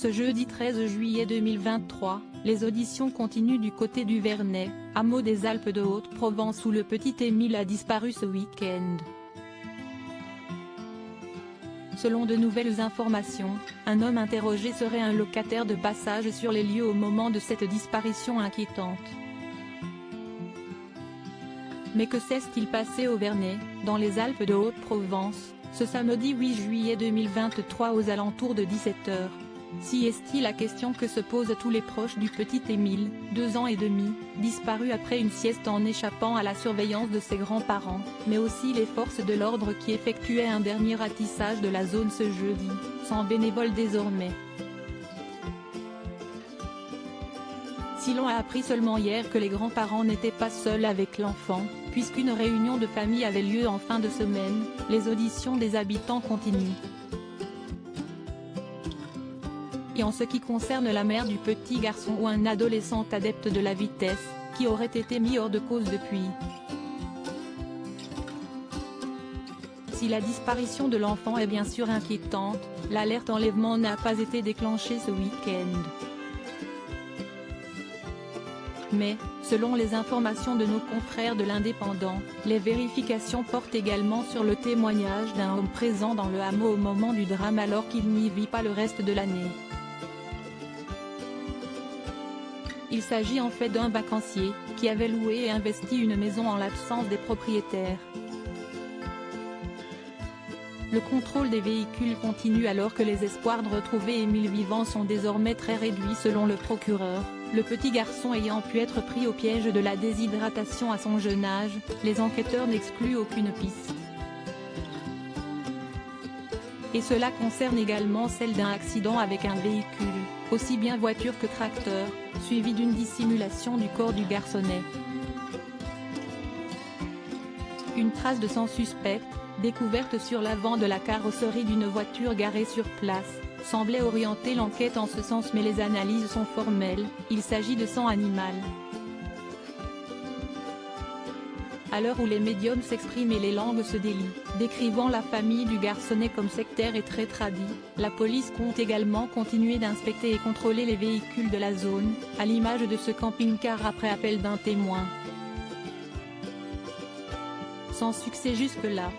Ce jeudi 13 juillet 2023, les auditions continuent du côté du Vernet, hameau des Alpes de Haute-Provence où le petit Émile a disparu ce week-end. Selon de nouvelles informations, un homme interrogé serait un locataire de passage sur les lieux au moment de cette disparition inquiétante. Mais que s'est-il passé au Vernet, dans les Alpes de Haute-Provence, ce samedi 8 juillet 2023 aux alentours de 17 h? Si est-il la question que se posent tous les proches du petit Émile, 2 ans et demi, disparu après une sieste en échappant à la surveillance de ses grands-parents, mais aussi les forces de l'ordre qui effectuaient un dernier ratissage de la zone ce jeudi, sans bénévoles désormais. Si l'on a appris seulement hier que les grands-parents n'étaient pas seuls avec l'enfant, puisqu'une réunion de famille avait lieu en fin de semaine, les auditions des habitants continuent. Et en ce qui concerne la mère du petit garçon ou un adolescent adepte de la vitesse, qui aurait été mis hors de cause depuis. Si la disparition de l'enfant est bien sûr inquiétante, l'alerte enlèvement n'a pas été déclenchée ce week-end. Mais, selon les informations de nos confrères de l'Indépendant, les vérifications portent également sur le témoignage d'un homme présent dans le hameau au moment du drame alors qu'il n'y vit pas le reste de l'année. Il s'agit en fait d'un vacancier, qui avait loué et investi une maison en l'absence des propriétaires. Le contrôle des véhicules continue alors que les espoirs de retrouver Émile vivant sont désormais très réduits selon le procureur, le petit garçon ayant pu être pris au piège de la déshydratation à son jeune âge, les enquêteurs n'excluent aucune piste. Et cela concerne également celle d'un accident avec un véhicule, aussi bien voiture que tracteur, suivi d'une dissimulation du corps du garçonnet. Une trace de sang suspecte, découverte sur l'avant de la carrosserie d'une voiture garée sur place, semblait orienter l'enquête en ce sens mais les analyses sont formelles, il s'agit de sang animal. À l'heure où les médiums s'expriment et les langues se délient, décrivant la famille du garçonnet comme sectaire et très tradie, la police compte également continuer d'inspecter et contrôler les véhicules de la zone, à l'image de ce camping-car après appel d'un témoin. Sans succès jusque-là.